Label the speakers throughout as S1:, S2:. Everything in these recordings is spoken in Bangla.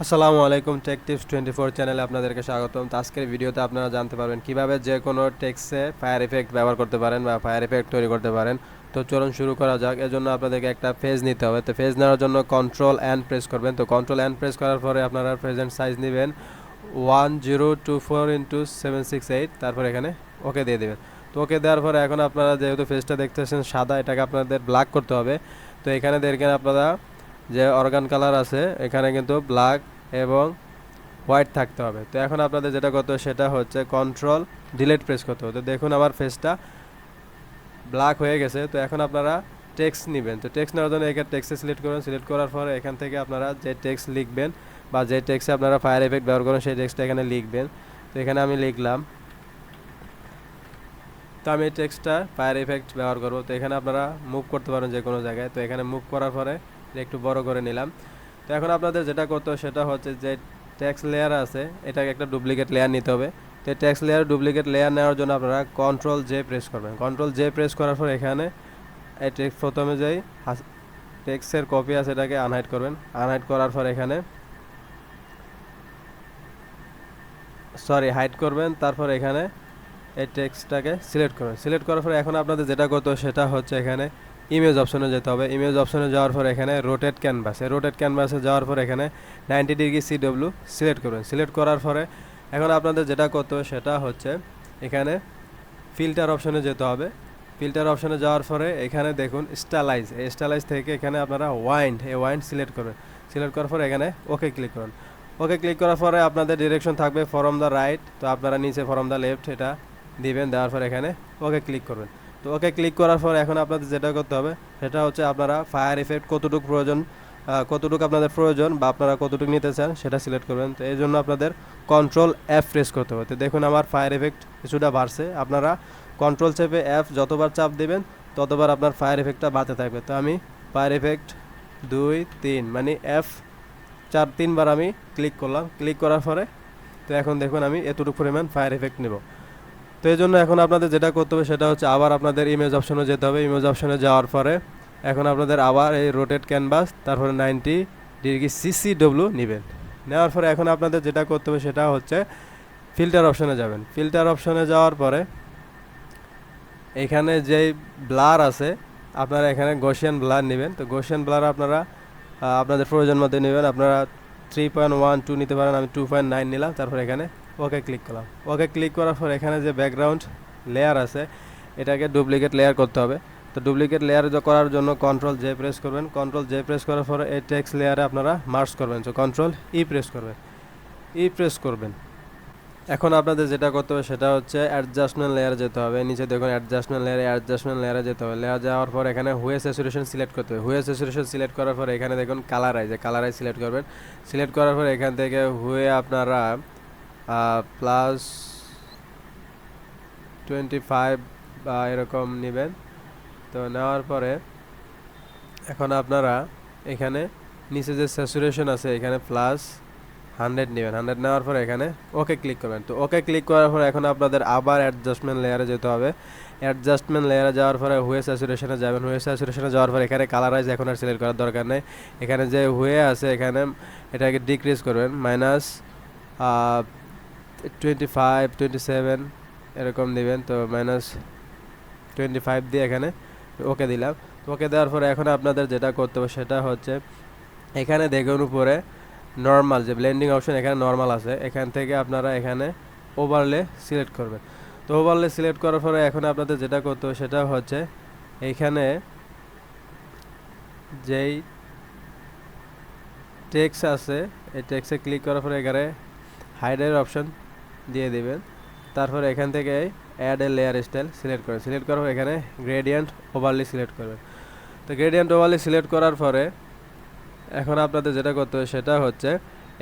S1: আসসালামু আলাইকুম, টেক টিপস 24 চ্যানেলে আপনাদেরকে স্বাগতম। তো আজকের ভিডিওতে আপনারা জানতে পারবেন কিভাবে যে কোনো টেক্সটে ফায়ার ইফেক্ট ব্যবহার করতে পারেন বা ফায়ার ইফেক্ট তৈরি করতে পারেন। তো চলুন শুরু করা যাক। এজন্য আপনাদেরকে একটা পেজ নিতে হবে। তো পেজ নেওয়ার জন্য কন্ট্রোল অ্যান্ড প্রেস করবেন। তো কন্ট্রোল অ্যান্ড প্রেস করার পরে আপনারা প্রেজেন্ট সাইজ নেবেন 1024x768, তারপর এখানে ওকে দিয়ে দেবেন। তো ওকে দেওয়ার পরে এখন আপনারা যেহেতু পেজটা দেখতেছেন সাদা, এটাকে আপনাদের ব্ল্যাক করতে হবে। তো এখানে দেখেন আপনারা যে অর্গান কালার আছে এখানে কিন্তু ব্ল্যাক এবং হোয়াইট থাকতে হবে। তো এখন আপনাদের যেটা করতে হবে সেটা হচ্ছে কন্ট্রোল ডিলিট প্রেস করতে হবে। তো দেখুন আমার ফেসটা ব্ল্যাক হয়ে গেছে। তো এখন আপনারা টেক্সট নেবেন। তো টেক্সট নেওয়ার জন্য এখানে টেক্সটে সিলেক্ট করবেন। সিলেক্ট করার পরে এখান থেকে আপনারা যে টেক্সট লিখবেন বা যে টেক্সটে আপনারা ফায়ার এফেক্ট ব্যবহার করেন সেই টেক্সটটা এখানে লিখবেন। তো এখানে আমি লিখলাম। তো আমি এই টেক্সটটা ফায়ার এফেক্ট ব্যবহার করব। তো এখানে আপনারা মুভ করতে পারেন যে কোনো জায়গায়। তো এখানে মুভ করার পরে একটু বড় করে নিলাম। তো এখন আপনাদের যেটা করতে হবে সেটা হচ্ছে যে টেক্সট লেয়ার আছে এটাকে একটা ডুপ্লিকেট লেয়ার নিতে হবে। তো টেক্সট লেয়ার ডুপ্লিকেট লেয়ার নেওয়ার জন্য আপনারা কন্ট্রোল জে প্রেস করবেন। কন্ট্রোল জে প্রেস করার পর এখানে এই টেক্সট প্রথমে যেই টেক্সটের কপি আছে এটাকে আনহাইড করবেন। আনহাইড করার পর এখানে হাইড করবেন। তারপর এখানে এই টেক্সটটাকে সিলেক্ট করবেন। সিলেক্ট করার পরে এখন আপনাদের যেটা করতে হবে সেটা হচ্ছে এখানে ইমেজ অপশনে যেতে হবে। ইমেজ অপশনে যাওয়ার পর এখানে রোটেট ক্যানভাস, রোটেট ক্যানভাসে যাওয়ার পর এখানে 90 ডিগ্রি CW সিলেক্ট করবেন। সিলেক্ট করার পরে এখন আপনাদের যেটা করতে হবে সেটা হচ্ছে এখানে ফিল্টার অপশনে যেতে হবে। ফিল্টার অপশনে যাওয়ার পরে এখানে দেখুন স্টাইলাইজ, এই স্টাইলাইজ থেকে এখানে আপনারা ওয়াইন্ড সিলেক্ট করবেন। সিলেক্ট করার পরে এখানে ওকে ক্লিক করুন। ওকে ক্লিক করার পরে আপনাদের ডিরেকশন থাকবে ফ্রম দ্য রাইট, তো আপনারা নিচে ফ্রম দ্য লেফট এটা দিবেন। দেওয়ার পর এখানে ওকে ক্লিক করবেন। তো ওকে ক্লিক করার পর এখন আপনাদের যেটা করতে হবে সেটা হচ্ছে আপনারা ফায়ার ইফেক্ট কতটুকু প্রয়োজন, কতটুকু আপনাদের প্রয়োজন বা আপনারা কতটুকু নিতে চান সেটা সিলেক্ট করবেন। তো এই জন্য আপনাদের কন্ট্রোল F প্রেস করতে হবে। তো দেখুন আমার ফায়ার ইফেক্ট কিছুটা বাড়ছে। আপনারা কন্ট্রোল চেপে F যতবার চাপ দেবেন ততবার আপনার ফায়ার ইফেক্টটা বাড়তে থাকবে। তো আমি ফায়ার ইফেক্ট 2 3 মানে F 4 3 বার আমি ক্লিক করলাম। ক্লিক করার পরে তো এখন দেখুন আমি এতটুকু পরিমাণ ফায়ার ইফেক্ট নেব। তো এই জন্য এখন আপনাদের যেটা করতে হবে সেটা হচ্ছে আবার আপনাদের ইমেজ অপশনে যেতে হবে। ইমেজ অপশনে যাওয়ার পরে এখন আপনাদের আবার এই রোটেট ক্যানভাস, তারপরে 90 ডিগ্রি CCW নেবেন। নেওয়ার পরে এখন আপনাদের যেটা করতে হবে সেটা হচ্ছে ফিল্টার অপশনে যাবেন। ফিল্টার অপশনে যাওয়ার পরে এখানে যেই ব্লার আছে আপনারা এখানে গসিয়ান ব্লার নেবেন। তো গসিয়ান ব্লার আপনারা আপনাদের প্রয়োজন মতো নেবেন। আপনারা 3.12 নিতে পারেন, আমি 2.9 নিলাম। তারপর এখানে ওকে ক্লিক করলাম। ওকে ক্লিক করার পর এখানে যে ব্যাকগ্রাউন্ড লেয়ার আছে এটাকে ডুপ্লিকেট লেয়ার করতে হবে। তো ডুপ্লিকেট লেয়ার করার জন্য কন্ট্রোল জে প্রেস করবেন। কন্ট্রোল জে প্রেস করার পরে এই টেক্সট লেয়ারে আপনারা মার্জ করবেন। তো কন্ট্রোল ই প্রেস করবেন। এখন আপনাদের যেটা করতে হবে সেটা হচ্ছে অ্যাডজাস্টমেন্ট লেয়ারে যেতে হবে। নিচে দেখুন অ্যাডজাস্টমেন্ট লেয়ারে যেতে হবে। লেয়ার যাওয়ার পর এখানে হুয়ে স্যাচুরেশন সিলেক্ট করতে হবে। হুয়ে স্যাচুরেশন সিলেক্ট করার পর এখানে দেখুন কালারাইজ সিলেক্ট করবেন। সিলেক্ট করার পর এখান থেকে হুয়ে আপনারা +25 বা এরকম নেবেন। তো নেওয়ার পরে এখন আপনারা এখানে নিচে যে স্যাচুরেশন আছে এখানে +100 নেবেন। 100 নেওয়ার পর এখানে ওকে ক্লিক করবেন। তো ওকে ক্লিক করার পর এখন আপনাদের আবার অ্যাডজাস্টমেন্ট লেয়ারে যেতে হবে। অ্যাডজাস্টমেন্ট লেয়ারে যাওয়ার পরে হুয়ে স্যাচুরেশনে যাবেন। হুয়ে স্যাচুরেশনে যাওয়ার পর এখানে কালারাইজ এখন আর সিলেক্ট করার দরকার নেই। এখানে যে হুয়ে আছে এখানে এটাকে ডিক্রিজ করবেন, -25 27 এরকম দিবেন। তো -25 দিয়ে এখানে ওকে দিলাম। তো ওকে দেওয়ার পরে এখন আপনাদের যেটা করতে হবে সেটা হচ্ছে এখানে দেখুন উপরে নর্মাল যে ব্লেন্ডিং অপশন এখানে নর্মাল আছে, এখান থেকে আপনারা এখানে ওভারলে সিলেক্ট করবেন। তো ওভারলে সিলেক্ট করার পরে এখন আপনাদের যেটা করতে হবে সেটা হচ্ছে এইখানে যেই টেক্সট আছে এই টেক্সটে ক্লিক করার পরে এখানে হাইডের অপশন দিয়ে দিবেন। তারপরে এখান থেকে add a layer style select করবেন। সিলেক্ট করার পর এখানে গ্রেডিয়েন্ট ওভারলি সিলেক্ট করবেন। তো গ্রেডিয়েন্ট ওভারলি সিলেক্ট করার পরে এখন আপনাদের যেটা করতে হবে সেটা হচ্ছে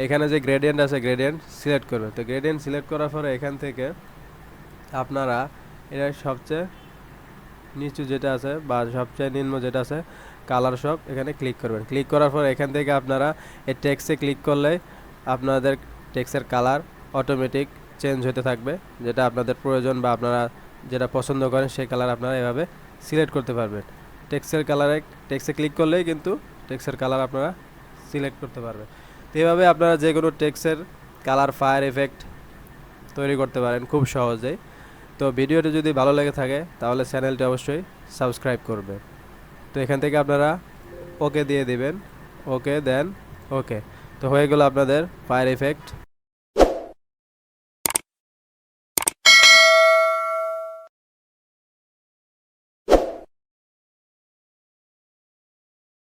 S1: এখানে যে গ্রেডিয়েন্ট আছে গ্রেডিয়েন্ট সিলেক্ট করবেন। তো গ্রেডিয়েন্ট সিলেক্ট করার পরে এখান থেকে আপনারা এটা সবচেয়ে নিচু যেটা আছে বা সবচেয়ে নিম্ন যেটা আছে কালার সব এখানে ক্লিক করবেন। ক্লিক করার পর এখান থেকে আপনারা এই টেক্সটে ক্লিক করলে আপনাদের টেক্সটের কালার অটোমেটিক চেঞ্জ হতে থাকবে, যেটা আপনাদের প্রয়োজন বা আপনারা যেটা পছন্দ করেন সেই কালার আপনারা এভাবে সিলেক্ট করতে পারবেন। টেক্সটের কালারে টেক্সটে ক্লিক করলেই কিন্তু টেক্সটের কালার আপনারা সিলেক্ট করতে পারবেন। তো এভাবে আপনারা যে কোনো টেক্সটের কালার ফায়ার এফেক্ট তৈরি করতে পারেন খুব সহজেই। তো ভিডিওটি যদি ভালো লেগে থাকে তাহলে চ্যানেলটি অবশ্যই সাবস্ক্রাইব করবেন। তো এখান থেকে আপনারা ওকে দিয়ে দিবেন, ওকে দেন ওকে। তো হয়ে গেল আপনাদের ফায়ার এফেক্ট।